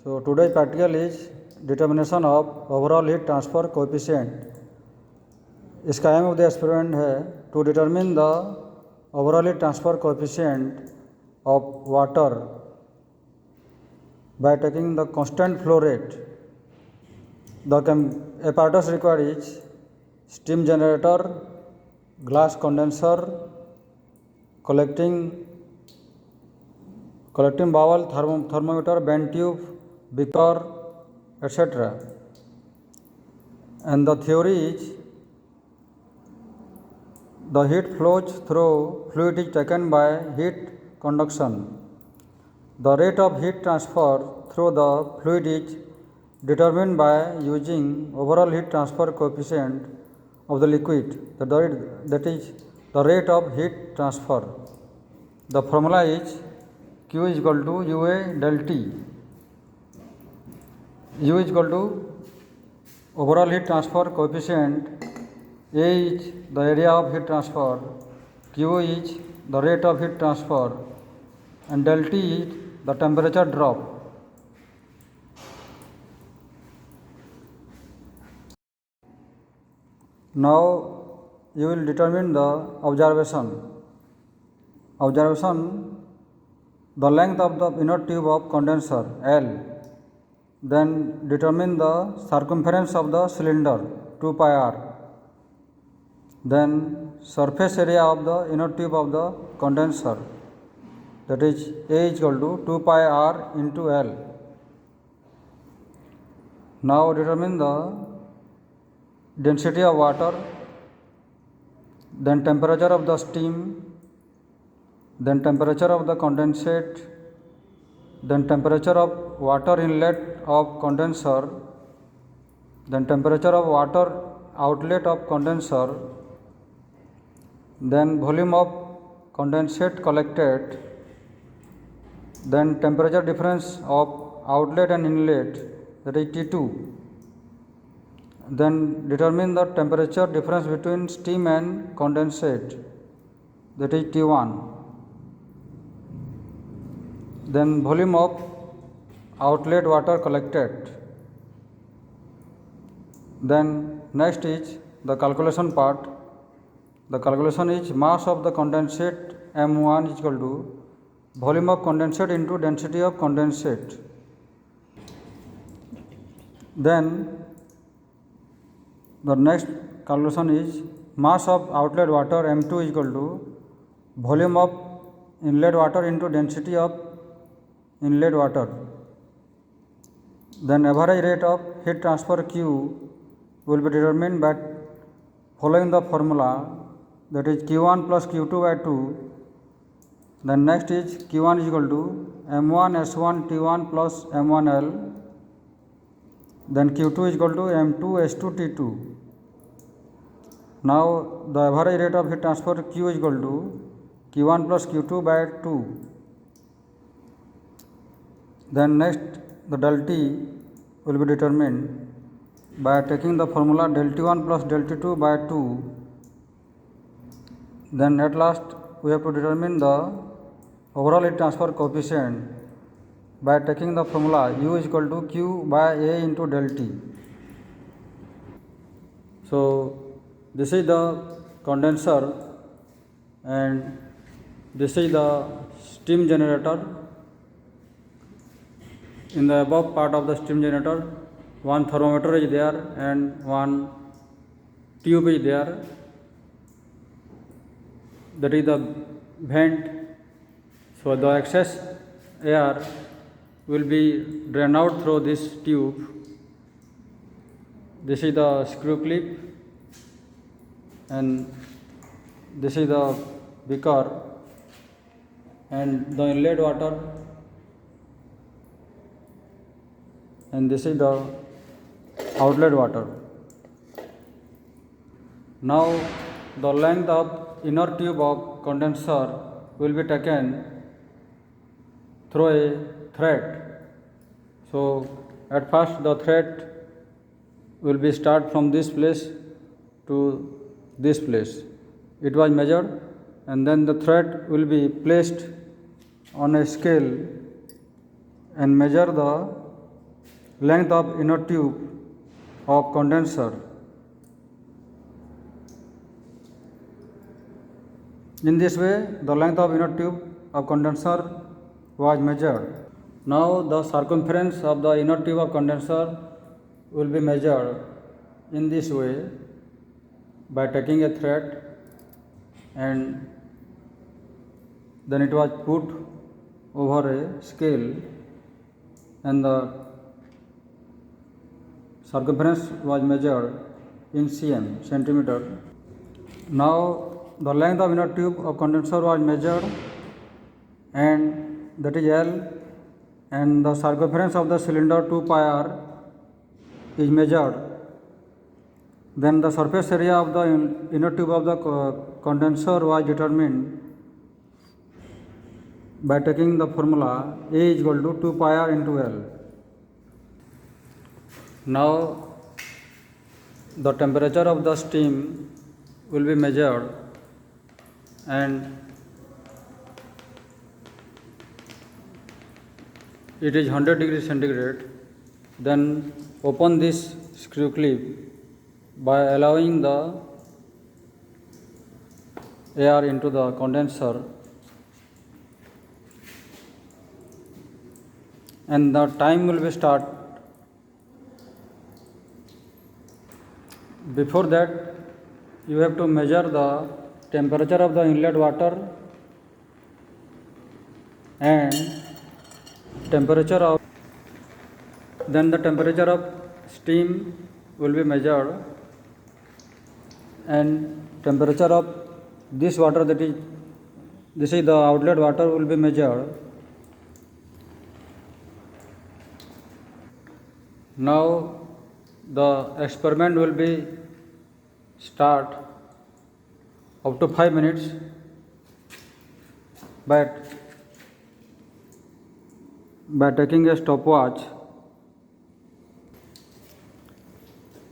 So today's practical is determination of overall heat transfer coefficient. इसका aim of the experiment है to determine the overall heat transfer coefficient of water by taking the constant flow rate. The apparatus required is steam generator, glass condenser, collecting bowel, thermometer, bend tube, beaker, etc. And the theory is the heat flows through fluid is taken by heat conduction. The rate of heat transfer through the fluid is determined by using overall heat transfer coefficient of the liquid, that is the rate of heat transfer. The formula is Q is equal to UA del T. U is equal to overall heat transfer coefficient, A is the area of heat transfer, Q is the rate of heat transfer, and del T is the temperature drop. Now you will determine the observation. The length of the inner tube of condenser L. Then determine the circumference of the cylinder 2 pi r. Then surface area of the inner tube of the condenser, that is A is equal to 2 pi r into L. Now determine the density of water, then temperature of the steam, then temperature of the condensate, then temperature of water inlet of condenser, then temperature of water outlet of condenser, then volume of condensate collected, then temperature difference of outlet and inlet, that is T2. Then determine the temperature difference between steam and condensate, that is T1. Then volume of outlet water collected. Then next is the calculation part. The calculation is mass of the condensate M1 is equal to volume of condensate into density of condensate. Then the next calculation is mass of outlet water M2 is equal to volume of inlet water into density of inlet water. Then average rate of heat transfer Q will be determined by following the formula, that is Q1 plus Q2 by 2. Then next is Q1 is equal to M1 S1 T1 plus M1 L. Then Q2 is equal to M2 S2 T2. Now the average rate of heat transfer Q is equal to Q1 plus Q2 by 2. Then next the del T will be determined by taking the formula del T1 plus del T2 by 2. Then at last we have to determine the overall heat transfer coefficient by taking the formula U is equal to Q by A into del T. So this is the condenser and this is the steam generator. In the above part of the steam generator, one thermometer is there and one tube is there, that is the vent. So the excess air will be drained out through this tube. This is the screw clip and this is the beaker and the inlet water, and this is the outlet water. Now the length of inner tube of condenser will be taken through a thread. So at first the thread will be start from this place to this place. It was measured and then the thread will be placed on a scale and measure the length of inner tube of condenser. In this way, the length of inner tube of condenser was measured. Now the circumference of the inner tube of condenser will be measured in this way by taking a thread, and then it was put over a scale and the circumference was measured in cm, centimeter. Now the length of inner tube of condenser was measured, and that is L, and the circumference of the cylinder 2 pi r is measured. Then the surface area of the inner tube of the condenser was determined by taking the formula A is equal to 2 pi r into L. Now the temperature of the steam will be measured, and it is 100 degrees centigrade. Then open this screw clip by allowing the air into the condenser, and the time will be start. Before that, you have to measure the temperature of the inlet water and temperature of, then the temperature of steam will be measured, and temperature of this water, that is, this is the outlet water, will be measured. Now the experiment will be start up to 5 minutes, but by taking a stopwatch.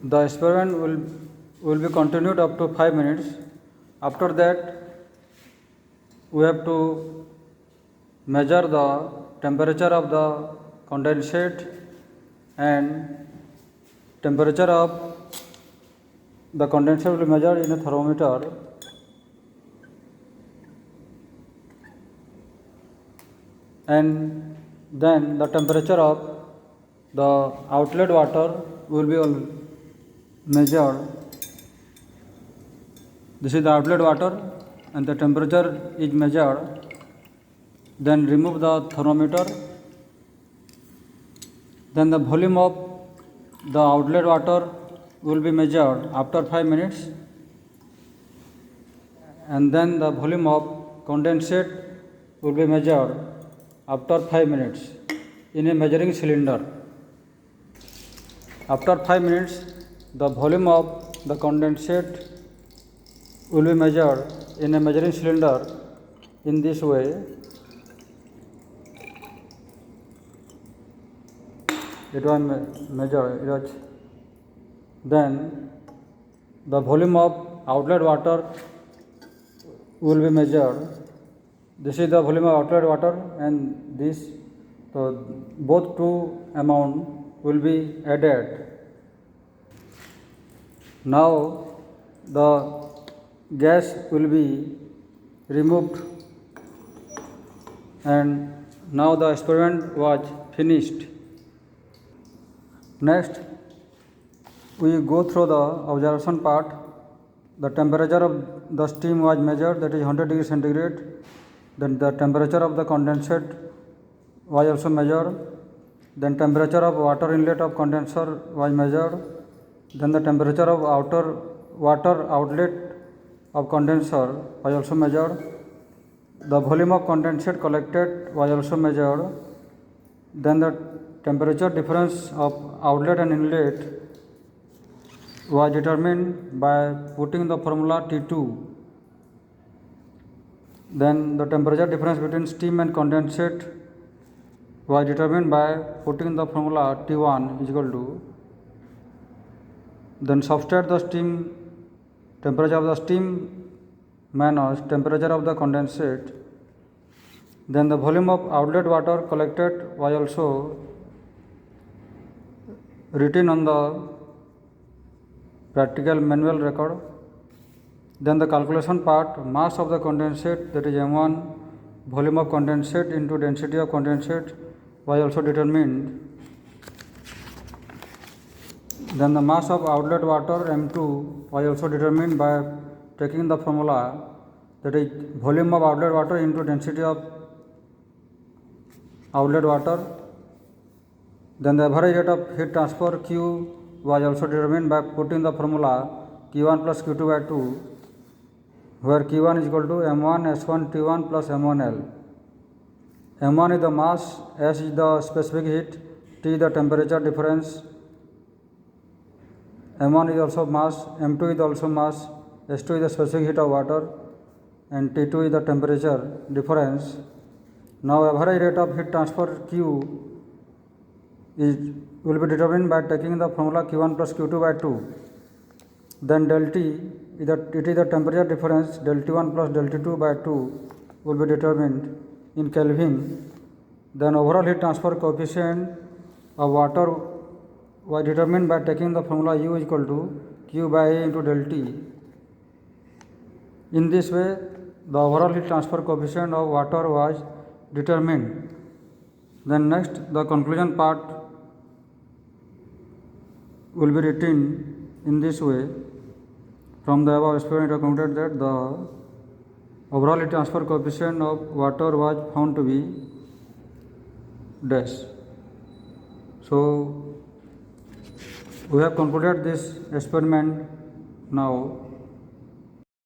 The experiment will be continued up to 5 minutes. After that, we have to measure the temperature of the condensate and temperature of the condenser will be measured in a thermometer, and then the temperature of the outlet water will be measured. This is the outlet water and the temperature is measured. Then remove the thermometer. Then the volume of the outlet water will be measured after 5 minutes, and then the volume of condensate will be measured after 5 minutes in a measuring cylinder. After 5 minutes, the volume of the condensate will be measured in a measuring cylinder in this way. It was measured. Then the volume of outlet water will be measured. This is the volume of outlet water, and this, so both two amount will be added. Now the gas will be removed, and now the experiment was finished. Next, we go through the observation part. The temperature of the steam was measured, that is 100 degrees centigrade. Then the temperature of the condensate was also measured. Then temperature of water inlet of condenser was measured. Then the temperature of outer water outlet of condenser was also measured. The volume of condensate collected was also measured. Then the temperature difference of outlet and inlet was determined by putting the formula T2. Then the temperature difference between steam and condensate was determined by putting the formula T1 is equal to, then subtract the steam temperature of the steam minus temperature of the condensate. Then the volume of outlet water collected was also written on the practical manual record. Then the calculation part, mass of the condensate, that is m1, volume of condensate into density of condensate was also determined. Then the mass of outlet water m2 was also determined by taking the formula, that is volume of outlet water into density of outlet water. Then the average rate of heat transfer Q was also determined by putting the formula Q1 plus Q2 by 2, where Q1 is equal to m1 S1 T1 plus m1L. m1 is the mass, S is the specific heat, T is the temperature difference. m1 is also mass, m2 is also mass, S2 is the specific heat of water, and T2 is the temperature difference. Now average rate of heat transfer Q will be determined by taking the formula Q1 plus Q2 by 2. Then del T, it is the temperature difference, del T1 plus del T2 by 2 will be determined in Kelvin. Then overall heat transfer coefficient of water was determined by taking the formula U is equal to Q by A into del T. In this way, the overall heat transfer coefficient of water was determined. Then next, the conclusion part will be written in this way. From the above experiment, I concluded that the overall heat transfer coefficient of water was found to be dash. So we have concluded this experiment now.